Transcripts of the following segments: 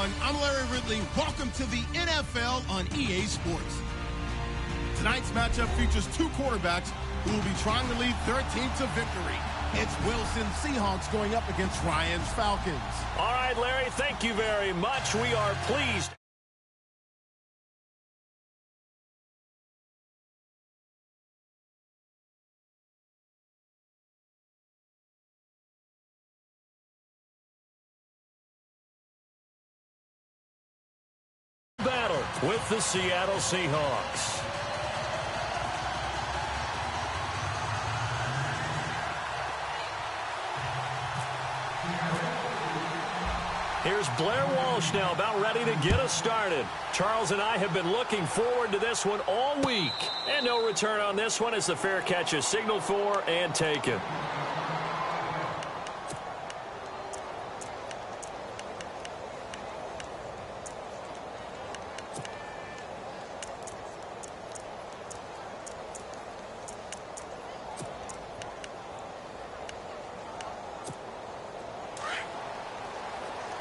everyone. I'm Larry Ridley. Welcome to the NFL on EA Sports. Tonight's matchup features two quarterbacks who will be trying to lead their team to victory. It's Wilson's Seahawks going up against Ryan's Falcons. All right, Larry, thank you very much. We are pleased. Battle with the Seattle Seahawks. Here's Blair Walsh now about ready to get us started. Charles and I have been looking forward to this one all week. And no return on this one as the fair catch is signaled for and taken.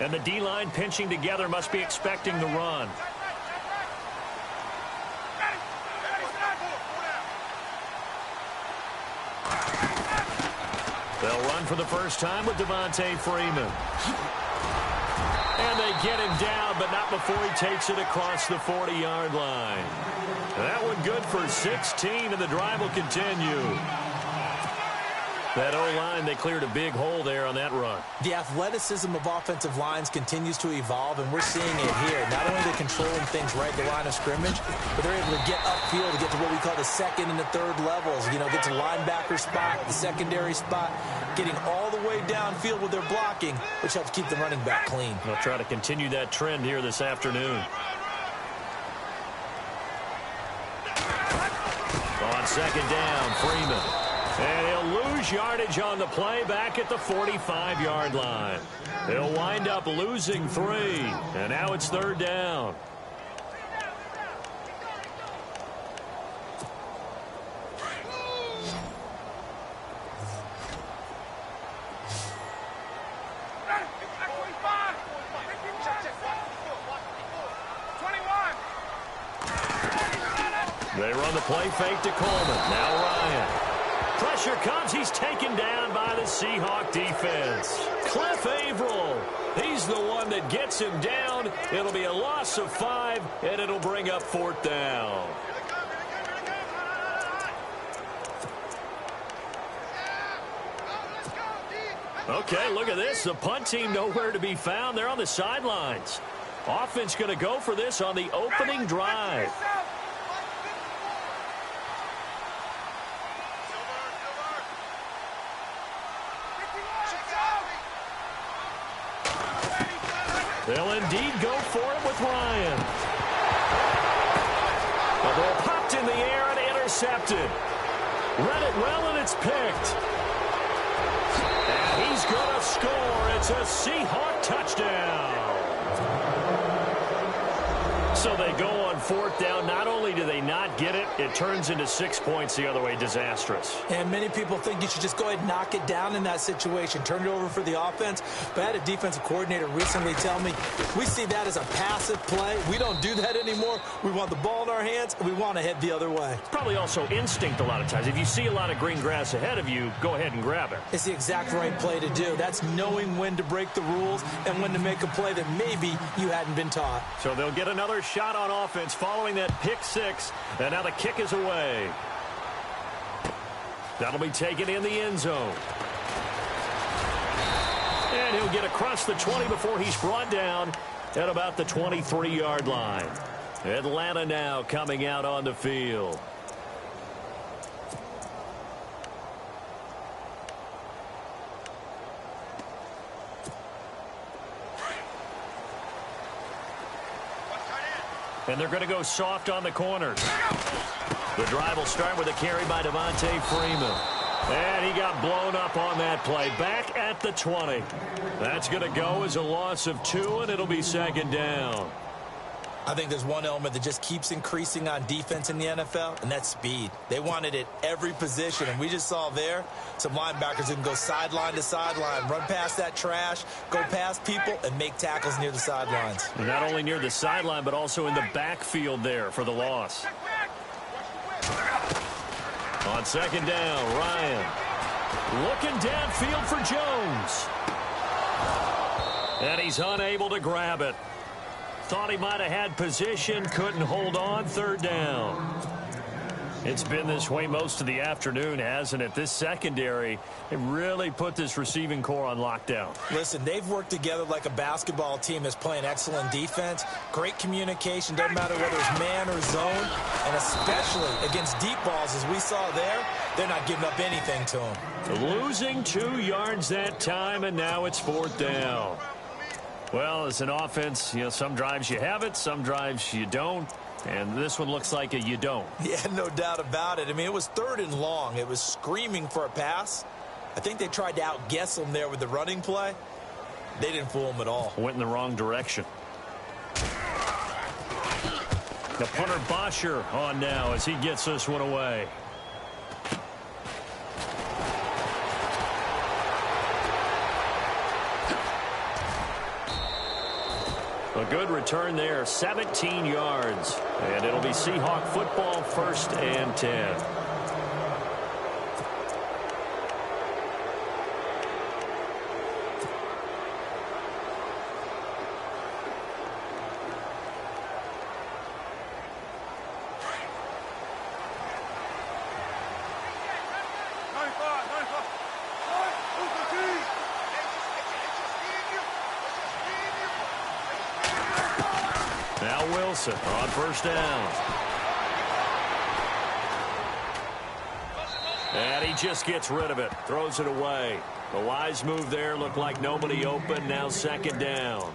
And the D-line pinching together must be expecting the run. They'll run for the first time with Devontae Freeman. And they get him down, but not before he takes it across the 40-yard line. That one good for 16, and the drive will continue. That O-line, they cleared a big hole there on that run. The athleticism of offensive lines continues to evolve, and we're seeing it here. Not only are they controlling things right at the line of scrimmage, but they're able to get upfield to get to what we call the second and the third levels. You know, get to the linebacker spot, the secondary spot, getting all the way downfield with their blocking, which helps keep the running back clean. They'll try to continue that trend here this afternoon. On second down, Freeman. And he'll lose yardage on the play back at the 45-yard line. He'll wind up losing 3. And now it's third down. They run the play fake to Coleman. Now Ryan. Pressure comes. He's taken down by the Seahawk defense. Cliff Averill. He's the one that gets him down. It'll be a loss of 5, and it'll bring up fourth down. Okay, look at this. The punt team nowhere to be found. They're on the sidelines. Offense going to go for this on the opening drive. They'll indeed go for it with Ryan. The ball popped in the air and intercepted. Read it well, and it's picked. And he's going to score. It's a Seahawk touchdown. So they go on fourth down. Not only do they not get it, it turns into 6 points the other way. Disastrous. And many people think you should just go ahead and knock it down in that situation. Turn it over for the offense. But I had a defensive coordinator recently tell me, we see that as a passive play. We don't do that anymore. We want the ball in our hands, and we want to head the other way. It's probably also instinct a lot of times. If you see a lot of green grass ahead of you, go ahead and grab it. It's the exact right play to do. That's knowing when to break the rules and when to make a play that maybe you hadn't been taught. So they'll get another shot on offense following that pick 6, and now the kick is away. That'll be taken in the end zone. And he'll get across the 20 before he's brought down at about the 23-yard line. Atlanta now coming out on the field. And they're going to go soft on the corners. The drive will start with a carry by Devontae Freeman. And he got blown up on that play. Back at the 20. That's going to go as a loss of 2, and it'll be second down. I think there's one element that just keeps increasing on defense in the NFL, and that's speed. They want it at every position, and we just saw there some linebackers who can go sideline to sideline, run past that trash, go past people, and make tackles near the sidelines. And not only near the sideline, but also in the backfield there for the loss. On second down, Ryan looking downfield for Jones. And he's unable to grab it. Thought he might have had position, couldn't hold on, third down. It's been this way most of the afternoon, hasn't it? This secondary, it really put this receiving core on lockdown. Listen, they've worked together like a basketball team that's playing excellent defense. Great communication, doesn't matter whether it's man or zone. And especially against deep balls, as we saw there, they're not giving up anything to them. Losing 2 yards that time, and now it's fourth down. Well, as an offense, you know, some drives you have it, some drives you don't. And this one looks like a you don't. Yeah, no doubt about it. I mean, it was third and long. It was screaming for a pass. I think they tried to outguess them there with the running play. They didn't fool them at all. Went in the wrong direction. The punter Bosher on now as he gets this one away. A good return there, 17 yards. And it'll be Seahawk football, 1st and 10. Now Wilson on 1st down. And he just gets rid of it. Throws it away. The wise move there. Looked like nobody open. Now 2nd down.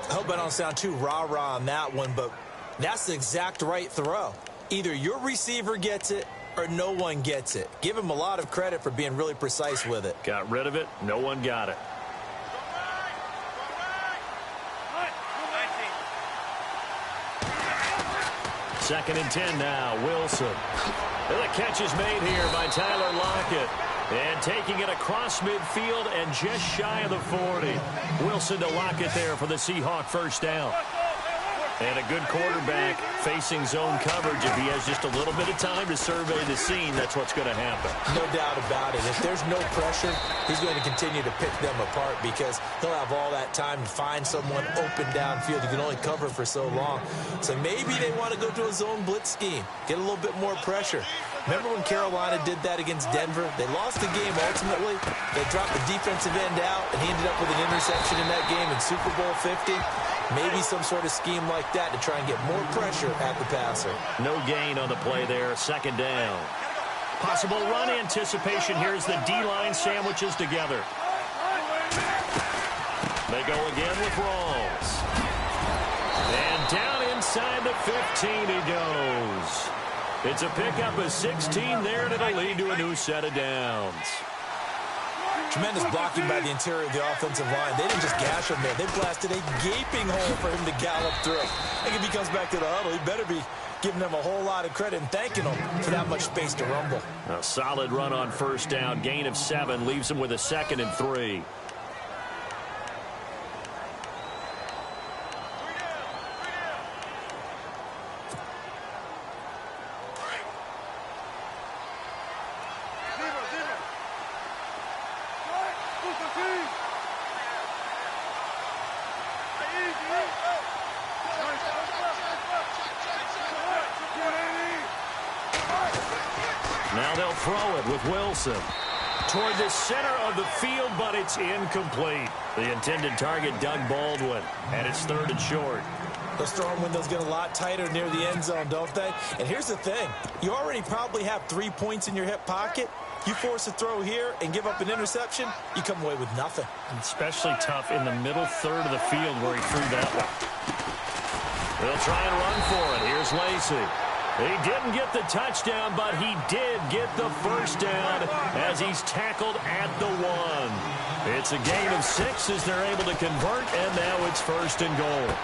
I hope I don't sound too rah-rah on that one, but that's the exact right throw. Either your receiver gets it or no one gets it. Give him a lot of credit for being really precise with it. Got rid of it. No one got it. Second and 10 now. Wilson. And the catch is made here by Tyler Lockett. And taking it across midfield and just shy of the 40. Wilson to Lockett there for the Seahawk 1st down. And a good quarterback facing zone coverage. If he has just a little bit of time to survey the scene, that's what's going to happen. No doubt about it. If there's no pressure, he's going to continue to pick them apart because he'll have all that time to find someone open downfield. You can only cover for so long. So maybe they want to go to a zone blitz scheme, get a little bit more pressure. Remember when Carolina did that against Denver? They lost the game ultimately. They dropped the defensive end out, and he ended up with an interception in that game in Super Bowl 50. Maybe some sort of scheme like that to try and get more pressure at the passer. No gain on the play there. 2nd down. Possible run anticipation. Here's the D-line sandwiches together. They go again with Rawls. And down inside the 15 he goes. It's a pickup of 16 there, and it'll lead to a new set of downs. Tremendous blocking by the interior of the offensive line. They didn't just gash him there. They blasted a gaping hole for him to gallop through. I think if he comes back to the huddle, he better be giving them a whole lot of credit and thanking them for that much space to rumble. A solid run on 1st down. Gain of 7 leaves him with a 2nd and 3. Now they'll throw it with Wilson toward the center of the field, but it's incomplete. The intended target, Doug Baldwin, and it's 3rd and short. Those throwing windows get a lot tighter near the end zone, don't they? And here's the thing. You already probably have 3 points in your hip pocket. You force a throw here and give up an interception, you come away with nothing. Especially tough in the middle third of the field where he threw that one. They'll try and run for it. Here's Lacy. He didn't get the touchdown, but he did get the first down as he's tackled at the 1. It's a gain of 6 as they're able to convert, and now it's 1st and goal.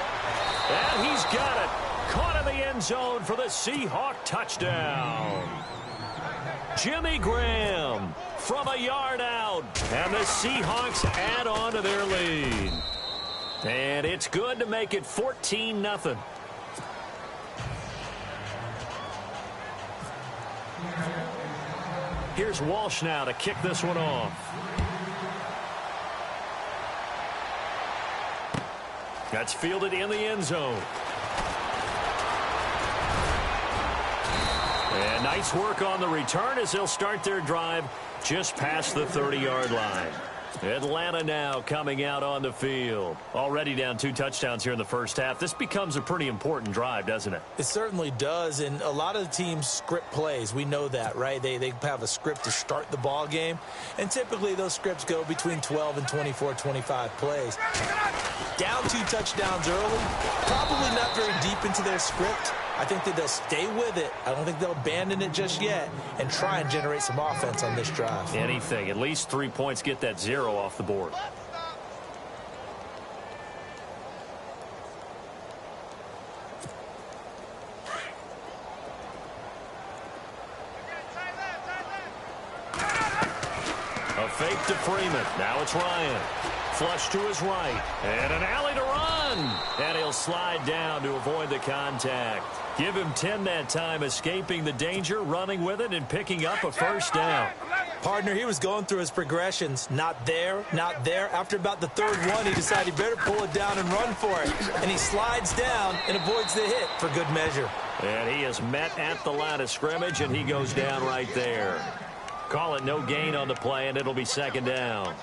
And he's got it. Caught in the end zone for the Seahawk touchdown. Jimmy Graham from a yard out, and the Seahawks add on to their lead. And it's good to make it 14-0. Here's Walsh now to kick this one off. That's fielded in the end zone. And nice work on the return as they'll start their drive just past the 30-yard line. Atlanta now coming out on the field. Already down 2 touchdowns here in the first half. This becomes a pretty important drive, doesn't it? It certainly does, and a lot of the teams script plays. We know that, right? They have a script to start the ball game, and typically those scripts go between 12 and 24, 25 plays. Down 2 touchdowns early, probably not very deep into their script. I think that they'll stay with it. I don't think they'll abandon it just yet and try and generate some offense on this drive. Anything. At least 3 points, get that 0 off the board. A fake to Freeman. Now it's Ryan. Flush to his right. And an alley to run. And he'll slide down to avoid the contact. Give him 10 that time, escaping the danger, running with it, and picking up a first down. Partner, he was going through his progressions. Not there, not there. After about the 3rd one, he decided he better pull it down and run for it. And he slides down and avoids the hit for good measure. And he is met at the line of scrimmage, and he goes down right there. Call it no gain on the play, and it'll be 2nd down.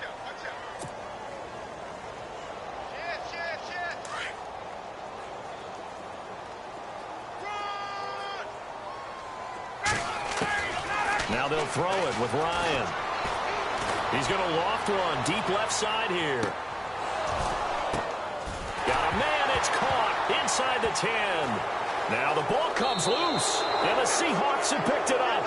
Now they'll throw it with Ryan. He's going to loft one deep left side here. Got a man. It's caught inside the 10. Now the ball comes loose, and the Seahawks have picked it up.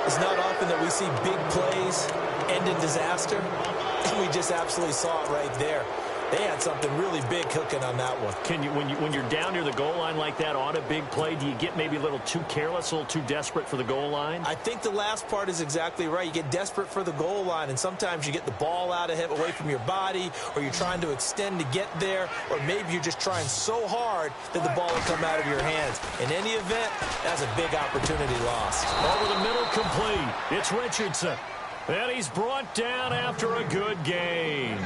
It's not often that we see big plays end in disaster, and we just absolutely saw it right there. They had something really big cooking on that one. Can you, when you're down near the goal line like that on a big play, do you get maybe a little too careless, a little too desperate for the goal line? I think the last part is exactly right. You get desperate for the goal line, and sometimes you get the ball out of it, away from your body, or you're trying to extend to get there, or maybe you're just trying so hard that the ball will come out of your hands. In any event, that's a big opportunity lost. Over the middle, complete. It's Richardson. And he's brought down after a good gain.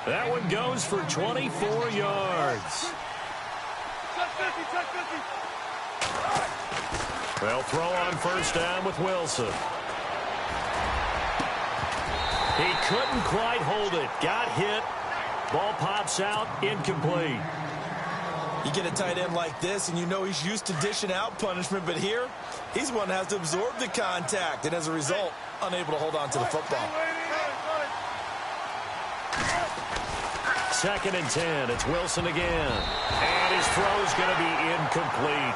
That one goes for 24 yards. They'll throw on first down with Wilson. He couldn't quite hold it. Got hit. Ball pops out. Incomplete. You get a tight end like this, and you know he's used to dishing out punishment, but here, he's one that has to absorb the contact, and as a result, unable to hold on to the football. 2nd and 10. It's Wilson again. And his throw's going to be incomplete.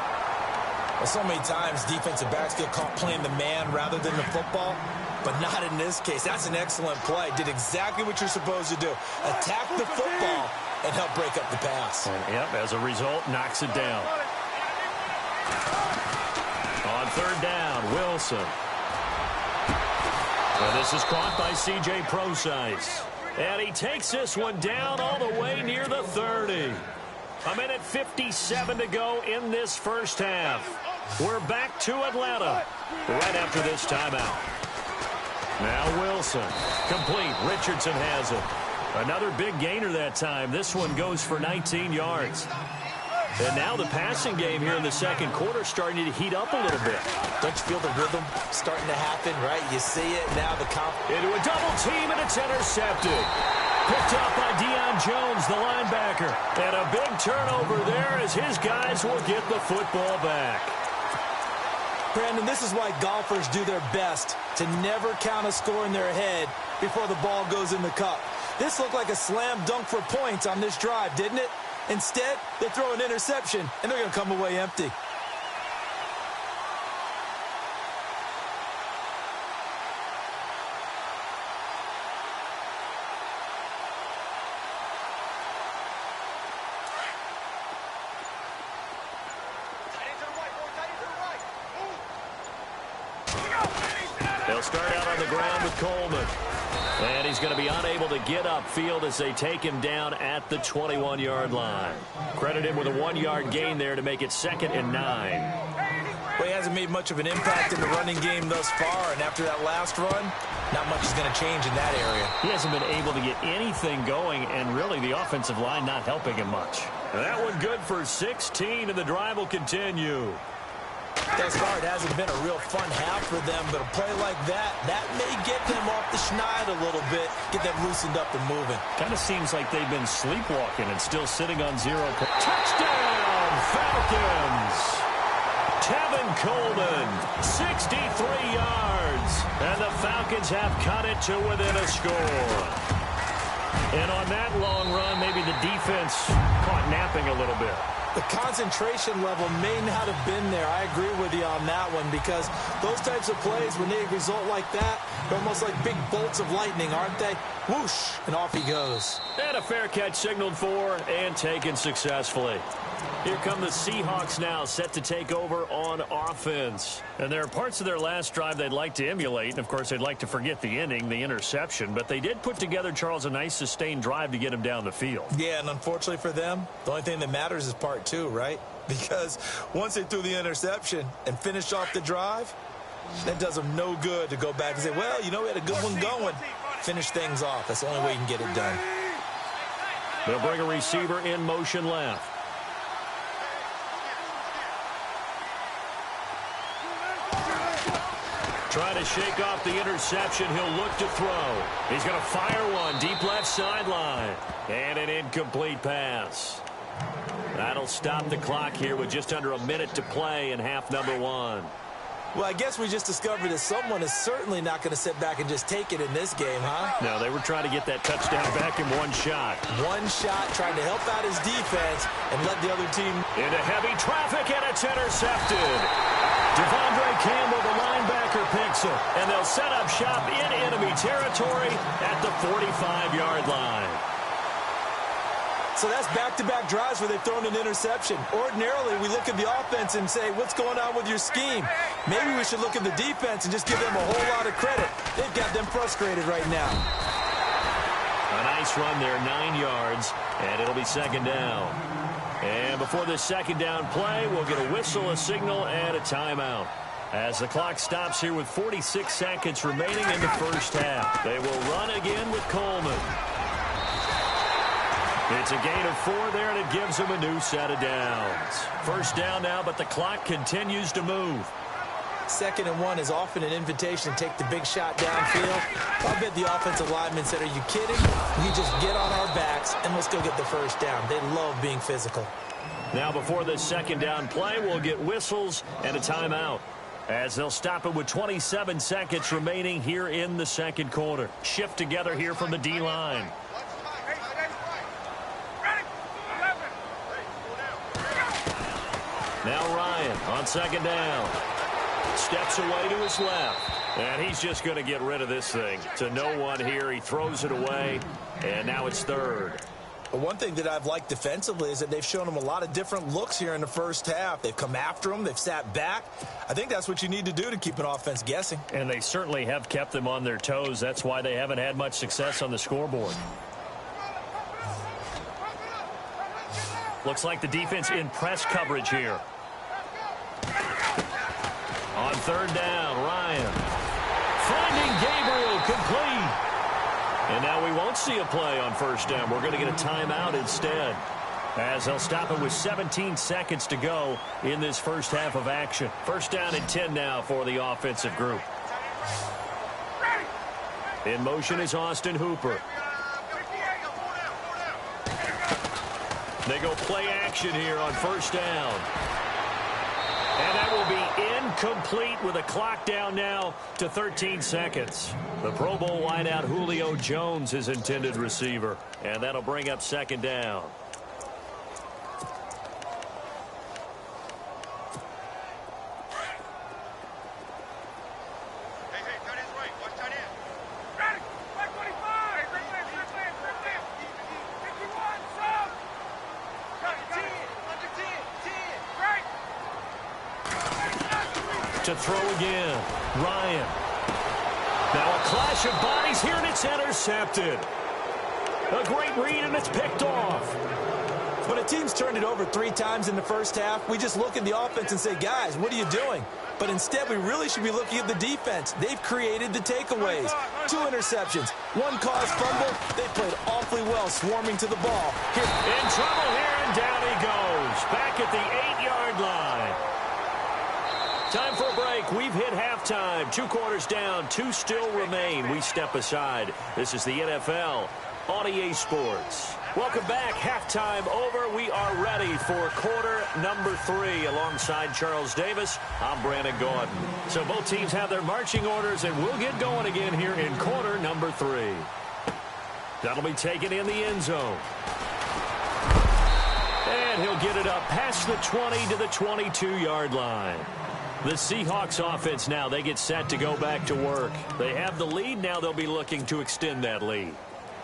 Well, so many times defensive backs get caught playing the man rather than the football, but not in this case. That's an excellent play. Did exactly what you're supposed to do. Attack the football and help break up the pass. And, yep, as a result, knocks it down. On 3rd down, Wilson. Well, this is caught by C.J. Prosise. And he takes this one down all the way near the 30. 1:57 to go in this first half. We're back to Atlanta right after this timeout. Now Wilson. Complete. Richardson has it. Another big gainer that time. This one goes for 19 yards. And now the passing game here in the second quarter starting to heat up a little bit. Don't you feel the rhythm starting to happen, right? You see it now. Into a double team, and it's intercepted. Picked up by Deion Jones, the linebacker. And a big turnover there as his guys will get the football back. Brandon, this is why golfers do their best to never count a score in their head before the ball goes in the cup. This looked like a slam dunk for points on this drive, didn't it? Instead, they throw an interception, and they're going to come away empty. They'll start out on the ground with Coleman. And he's going to be unable to get upfield as they take him down at the 21-yard line. Credit him with a 1-yard gain there to make it 2nd and 9. Well, he hasn't made much of an impact in the running game thus far, and after that last run, not much is going to change in that area. He hasn't been able to get anything going, and really the offensive line not helping him much. That one good for 16, and the drive will continue. Thus far, it hasn't been a real fun half for them, but a play like that may get them off the schneid a little bit, get them loosened up and moving. Kind of seems like they've been sleepwalking and still sitting on 0 points. Touchdown, Falcons! Tevin Coleman, 63 yards, and the Falcons have cut it to within a score. And on that long run, maybe the defense caught napping a little bit. The concentration level may not have been there. I agree with you on that one, because those types of plays, when they result like that, they're almost like big bolts of lightning, aren't they? Whoosh, and off he goes. And a fair catch signaled for and taken successfully. Here come the Seahawks now, set to take over on offense. And there are parts of their last drive they'd like to emulate. And, of course, they'd like to forget the inning, the interception. But they did put together, Charles, a nice sustained drive to get him down the field. Yeah, and unfortunately for them, the only thing that matters is part 2, right? Because once they threw the interception and finished off the drive, that does them no good to go back and say, well, you know, we had a good one going. Finish things off. That's the only way you can get it done. They'll bring a receiver in motion left. Trying to shake off the interception. He'll look to throw. He's going to fire one deep left sideline. And an incomplete pass. That'll stop the clock here with just under a minute to play in half number 1. Well, I guess we just discovered that someone is certainly not going to sit back and just take it in this game, huh? No, they were trying to get that touchdown back in one shot. One shot, trying to help out his defense and let the other team... Into heavy traffic, and it's intercepted. Devondre Campbell, the linebacker, picks it. And they'll set up shop in enemy territory at the 45-yard line. So that's back-to-back drives where they've thrown an interception. Ordinarily, we look at the offense and say, what's going on with your scheme? Maybe we should look at the defense and just give them a whole lot of credit. They've got them frustrated right now. A nice run there, 9 yards, and it'll be 2nd down. And before this 2nd down play, we'll get a whistle, a signal, and a timeout. As the clock stops here with 46 seconds remaining in the first half. They will run again with Coleman. It's a gain of 4 there, and it gives them a new set of downs. First down now, but the clock continues to move. 2nd and 1 is often an invitation to take the big shot downfield. I bet the offensive linemen said, are you kidding? We just get on our backs, and let's go get the first down. They love being physical. Now, before this 2nd down play, we'll get whistles and a timeout, as they'll stop it with 27 seconds remaining here in the 2nd quarter. Shift together here from the D-line. Now Ryan on 2nd down. Steps away to his left. And he's just going to get rid of this thing. To no one here. He throws it away. And now it's 3rd. But one thing that I've liked defensively is that they've shown him a lot of different looks here in the first half. They've come after him. They've sat back. I think that's what you need to do to keep an offense guessing. And they certainly have kept them on their toes. That's why they haven't had much success on the scoreboard. Looks like the defense in press coverage here. On 3rd down, Ryan. Finding Gabriel, complete. And now we won't see a play on 1st down. We're going to get a timeout instead, as they'll stop it with 17 seconds to go in this first half of action. 1st down and 10 now for the offensive group. In motion is Austin Hooper. They go play action here on 1st down. And that will be incomplete with a clock down now to 13 seconds. The Pro Bowl wideout Julio Jones is intended receiver. And that'll bring up 2nd down. To throw again, Ryan. Now a clash of bodies here, and it's intercepted. A great read, and it's picked off. When a team's turned it over 3 times in the first half, we just look at the offense and say, guys, what are you doing? But instead, we really should be looking at the defense. They've created the takeaways. 2 interceptions, 1 caused fumble. They played awfully well swarming to the ball. Here. In trouble here, and down he goes. Back at the 8-yard line. Time for a break. We've hit halftime. 2 quarters down, 2 still remain. We step aside. This is the NFL on EA Sports. Welcome back. Halftime over. We are ready for quarter number 3. Alongside Charles Davis, I'm Brandon Gordon. So both teams have their marching orders, and we'll get going again here in quarter number 3. That'll be taken in the end zone. And he'll get it up past the 20 to the 22-yard line. The Seahawks offense now, they get set to go back to work. They have the lead. Now they'll be looking to extend that lead.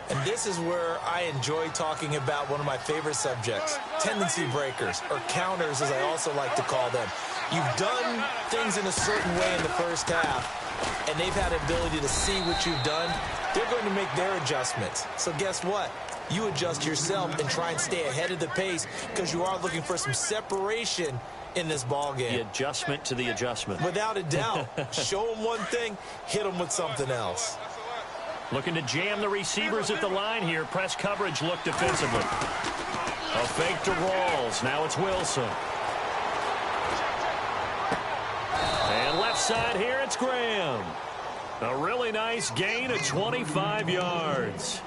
And this is where I enjoy talking about one of my favorite subjects, tendency breakers, or counters as I also like to call them. You've done things in a certain way in the first half, and they've had the ability to see what you've done. They're going to make their adjustments. So guess what? You adjust yourself and try and stay ahead of the pace because you are looking for some separation in this ball game. The adjustment to the adjustment. Without a doubt. Show them one thing, hit them with something else. Looking to jam the receivers at the line here. Press coverage look defensively. A fake to Rawls. Now it's Wilson. And left side here, it's Graham. A really nice gain of 25 yards.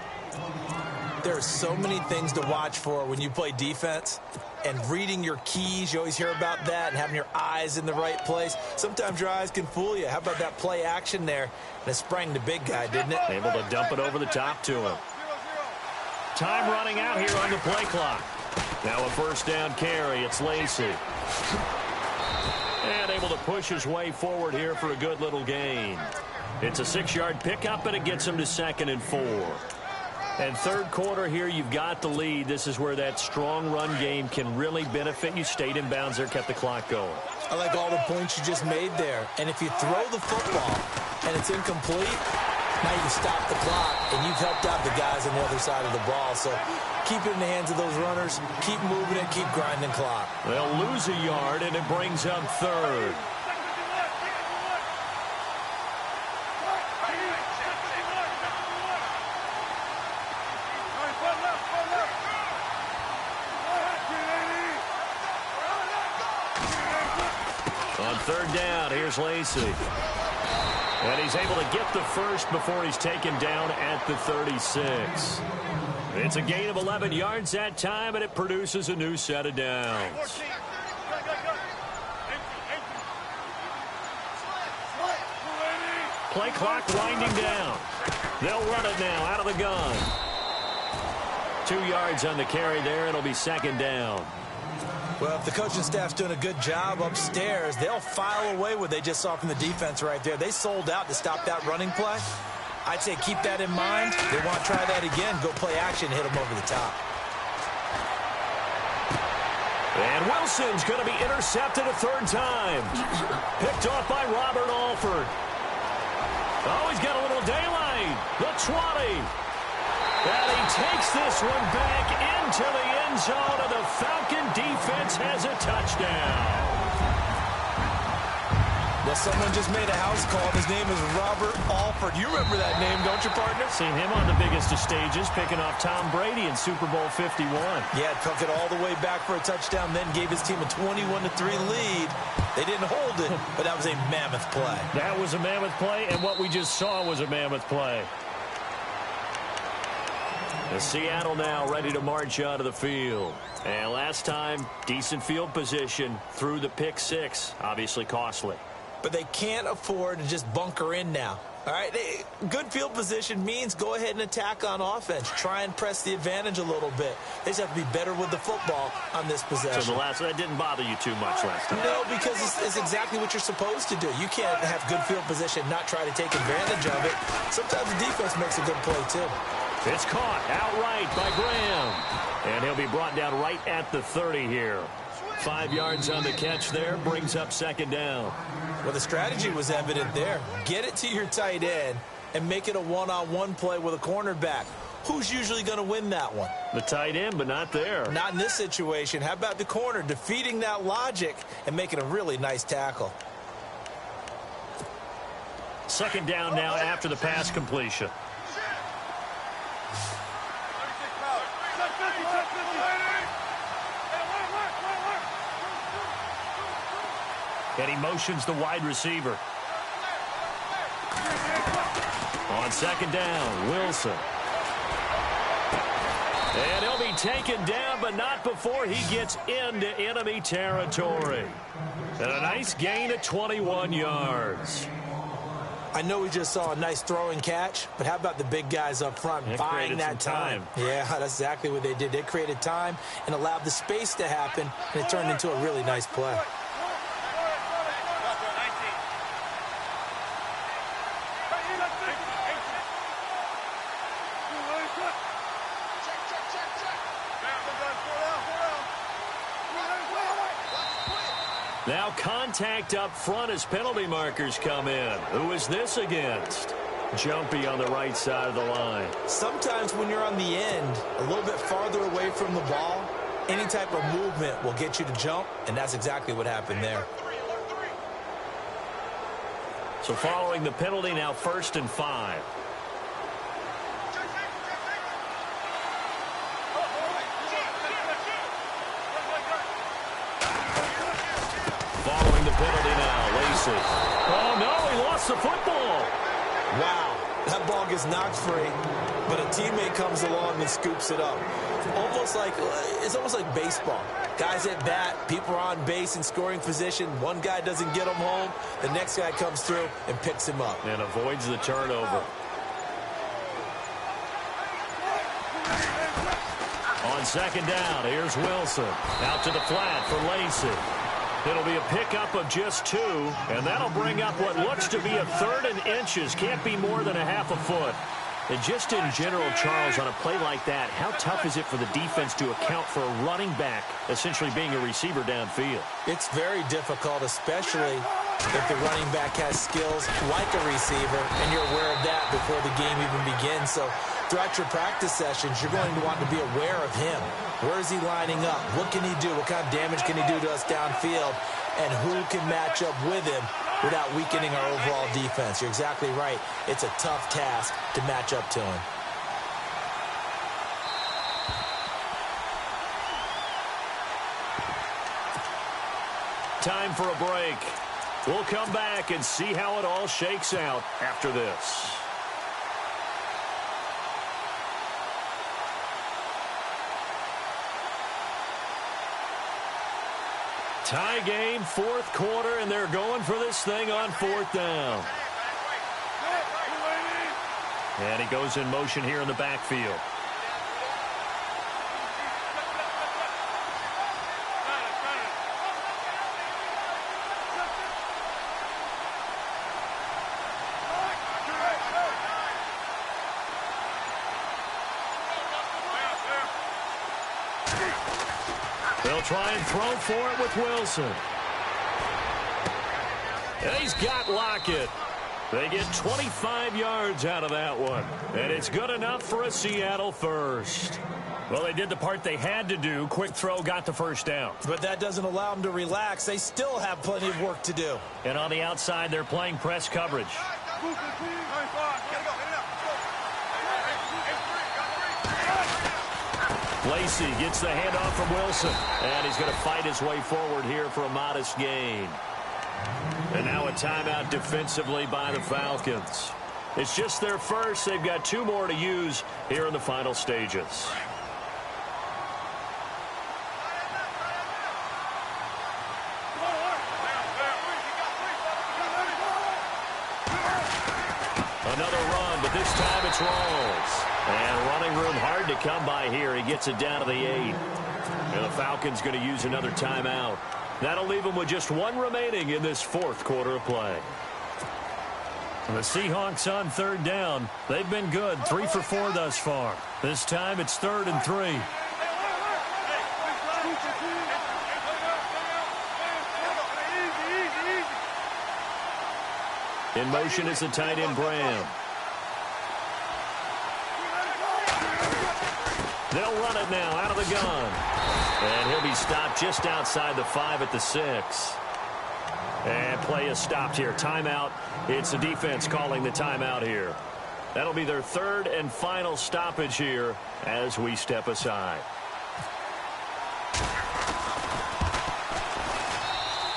There are so many things to watch for when you play defense. And reading your keys, you always hear about that, and having your eyes in the right place. Sometimes your eyes can fool you. How about that play action there? And it sprang the big guy, didn't it? Able to dump it over the top to him. Time running out here on the play clock. Now a first down carry. It's Lacy. And able to push his way forward here for a good little gain. It's a 6-yard pickup, and it gets him to 2nd and 4. And third quarter here, you've got the lead. This is where that strong run game can really benefit you. Stayed in bounds there, kept the clock going. I like all the points you just made there. And if you throw the football and it's incomplete, now you can stop the clock, and you've helped out the guys on the other side of the ball. So keep it in the hands of those runners. Keep moving it. Keep grinding clock. They'll lose a yard, and it brings up 3rd. On 3rd down, here's Lacy. And he's able to get the first before he's taken down at the 36. It's a gain of 11 yards that time, and it produces a new set of downs. Play clock winding down. They'll run it now out of the gun. 2 yards on the carry there. It'll be 2nd down. Well, if the coaching staff's doing a good job upstairs, they'll file away what they just saw from the defense right there. They sold out to stop that running play. I'd say keep that in mind. They want to try that again. Go play action, hit them over the top. And Wilson's going to be intercepted a 3rd time. Picked off by Robert Alford. Oh, he's got a little daylight. The 20. And he takes this one back into the end zone, and the Falcon defense has a touchdown. Well, someone just made a house call. His name is Robert Alford. You remember that name, don't you, partner? Seen him on the biggest of stages, picking off Tom Brady in Super Bowl 51. Yeah, took it all the way back for a touchdown, then gave his team a 21-3 lead. They didn't hold it, but that was a mammoth play. That was a mammoth play, and what we just saw was a mammoth play. The Seattle now ready to march out of the field. And last time, decent field position through the pick 6. Obviously costly. But they can't afford to just bunker in now. All right, good field position means go ahead and attack on offense. Try and press the advantage a little bit. They just have to be better with the football on this possession. So that didn't bother you too much last time? No, because it's exactly what you're supposed to do. You can't have good field position and not try to take advantage of it. Sometimes the defense makes a good play, too. It's caught outright by Graham. And he'll be brought down right at the 30 here. 5 yards on the catch there, brings up 2nd down. Well, the strategy was evident there. Get it to your tight end, and make it a one-on-one play with a cornerback. Who's usually going to win that one? The tight end, but not there. Not in this situation. How about the corner defeating that logic and making a really nice tackle? Second down now after the pass completion. And he motions the wide receiver. On second down, Wilson. And he'll be taken down, but not before he gets into enemy territory. And a nice gain of 21 yards. I know we just saw a nice throwing catch, but how about the big guys up front buying that time? Yeah, that's exactly what they did. They created time and allowed the space to happen, and it turned into a really nice play. Now contact up front as penalty markers come in. Who is this against? Jumpy on the right side of the line. Sometimes when you're on the end, a little bit farther away from the ball, any type of movement will get you to jump, and that's exactly what happened there. So following the penalty, now 1st and 5. Following the penalty now, Lacey. Oh, no, he lost the football. Wow, that ball gets knocked free, but a teammate comes along and scoops it up. It's almost like baseball. Guys at bat, people are on base in scoring position. One guy doesn't get him home. The next guy comes through and picks him up. And avoids the turnover. On second down, here's Wilson. Out to the flat for Lacey. It'll be a pickup of just 2, and that'll bring up what looks to be a 3rd and inches. Can't be more than a half a foot. And just in general, Charles, on a play like that, how tough is it for the defense to account for a running back essentially being a receiver downfield? It's very difficult, especially if the running back has skills like a receiver, and you're aware of that before the game even begins. So throughout your practice sessions, you're going to want to be aware of him. Where is he lining up? What can he do? What kind of damage can he do to us downfield? And who can match up with him without weakening our overall defense? You're exactly right. It's a tough task to match up to him. Time for a break. We'll come back and see how it all shakes out after this. Tie game, 4th quarter, and they're going for this thing on 4th down. And he goes in motion here in the backfield. They'll try and throw for it with Wilson. And he's got Lockett. They get 25 yards out of that one. And it's good enough for a Seattle first. Well, they did the part they had to do. Quick throw got the first down. But that doesn't allow them to relax. They still have plenty of work to do. And on the outside, they're playing press coverage. Lacey gets the handoff from Wilson. And he's going to fight his way forward here for a modest gain. And now a timeout defensively by the Falcons. It's just their first. They've got 2 more to use here in the final stages. Another run, but this time it's Rawls. And running room hard to come by here. He gets it down to the 8. And the Falcons going to use another timeout. That'll leave them with just 1 remaining in this 4th quarter of play. And the Seahawks on 3rd down. They've been good, 3 for 4 thus far. This time it's 3rd and 3. In motion is the tight end, Graham. They'll run it now out of the gun. And he'll be stopped just outside the 5 at the 6. And play is stopped here. Timeout. It's the defense calling the timeout here. That'll be their third and final stoppage here as we step aside.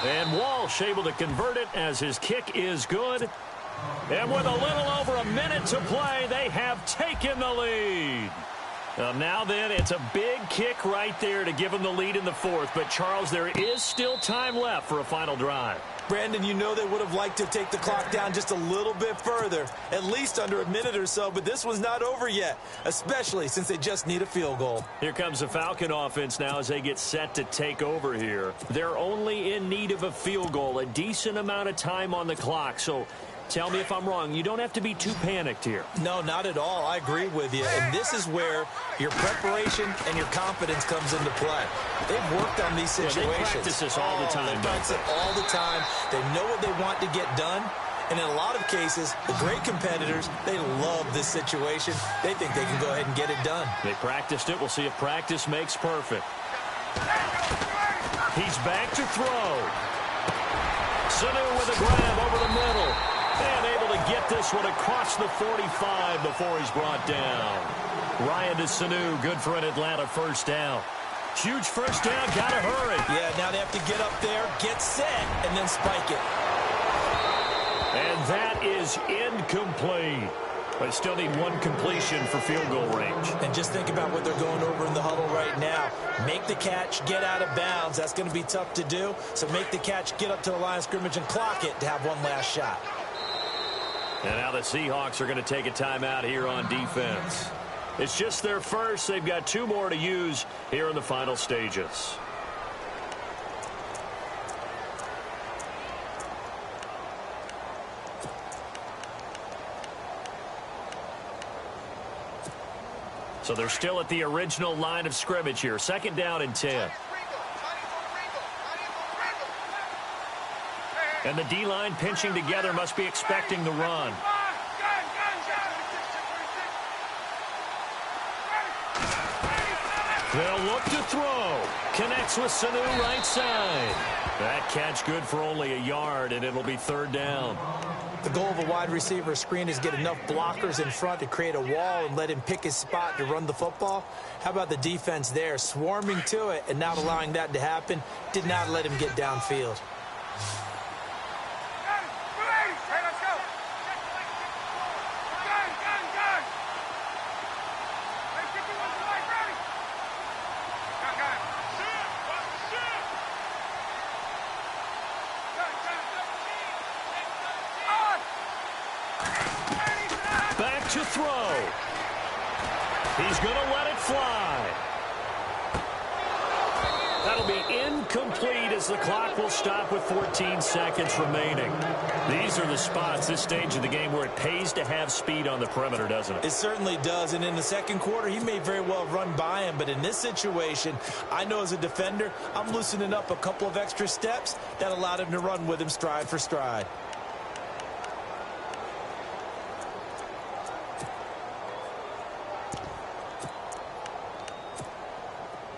And Walsh able to convert it as his kick is good. And with a little over a minute to play, they have taken the lead. Now then, it's a big kick right there to give them the lead in the fourth. But, Charles, there is still time left for a final drive. Brandon, you know they would have liked to take the clock down just a little bit further, at least under a minute or so, but this one's not over yet, especially since they just need a field goal. Here comes the Falcon offense now as they get set to take over here. They're only in need of a field goal, a decent amount of time on the clock, so tell me if I'm wrong. You don't have to be too panicked here. No, not at all. I agree with you. And this is where your preparation and your confidence comes into play. They've worked on these situations. Yeah, they practice this all the time. They practice it all the time. They know what they want to get done. And in a lot of cases, the great competitors, they love this situation. They think they can go ahead and get it done. They practiced it. We'll see if practice makes perfect. He's back to throw. Sanu with a grab over the middle. And able to get this one across the 45 before he's brought down. Ryan to Sanu, good for an Atlanta first down. Huge first down, gotta hurry. Yeah, now they have to get up there, get set, and then spike it. And that is incomplete. They still need one completion for field goal range. And just think about what they're going over in the huddle right now. Make the catch, get out of bounds. That's going to be tough to do. So make the catch, get up to the line of scrimmage, and clock it to have one last shot. And now the Seahawks are going to take a timeout here on defense. It's just their first. They've got 2 more to use here in the final stages. So they're still at the original line of scrimmage here. 2nd down and 10. And the D-line pinching together must be expecting the run. They'll look to throw. Connects with Sanu right side. That catch good for only a yard, and it'll be 3rd down. The goal of a wide receiver screen is get enough blockers in front to create a wall and let him pick his spot to run the football. How about the defense there? Swarming to it and not allowing that to happen. Did not let him get downfield. To throw. He's going to let it fly. That'll be incomplete as the clock will stop with 14 seconds remaining. These are the spots, this stage of the game, where it pays to have speed on the perimeter, doesn't it? It certainly does, and in the second quarter, he may very well run by him, but in this situation, I know as a defender, I'm loosening up a couple of extra steps that allowed him to run with him stride for stride.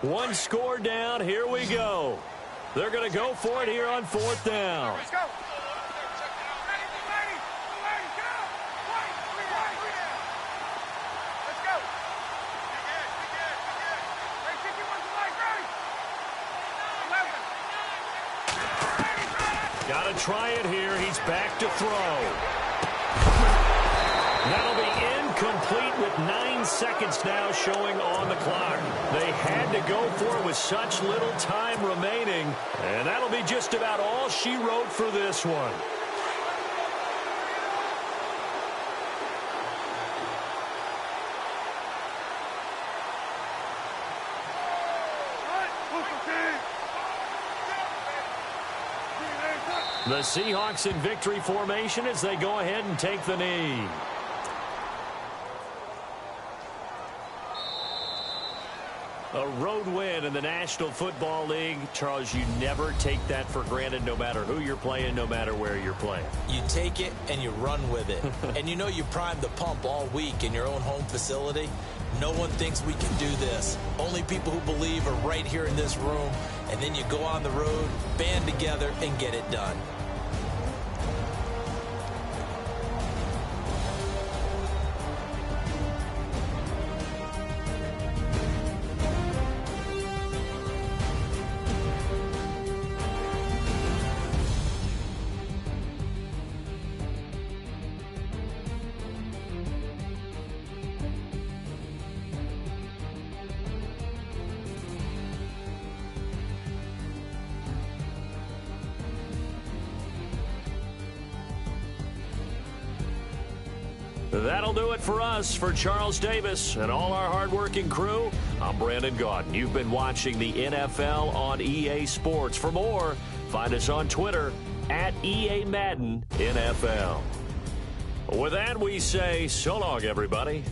One score down. Here we go. They're going to go for it here on 4th down. Let's go. Got to try it here. He's back to throw. That'll be incomplete with 9 seconds now showing on the clock. They had to go for it with such little time remaining, and that'll be just about all she wrote for this one. The Seahawks in victory formation as they go ahead and take the knee. A road win in the National Football League. Charles, you never take that for granted no matter who you're playing, no matter where you're playing. You take it and you run with it. And you know you primed the pump all week in your own home facility. no one thinks we can do this. Only people who believe are right here in this room. And then you go on the road, band together, and get it done. That'll do it for us. For Charles Davis and all our hardworking crew, I'm Brandon Gaudin. You've been watching the NFL on EA Sports. For more, find us on Twitter at EA Madden NFL. With that, we say so long, everybody.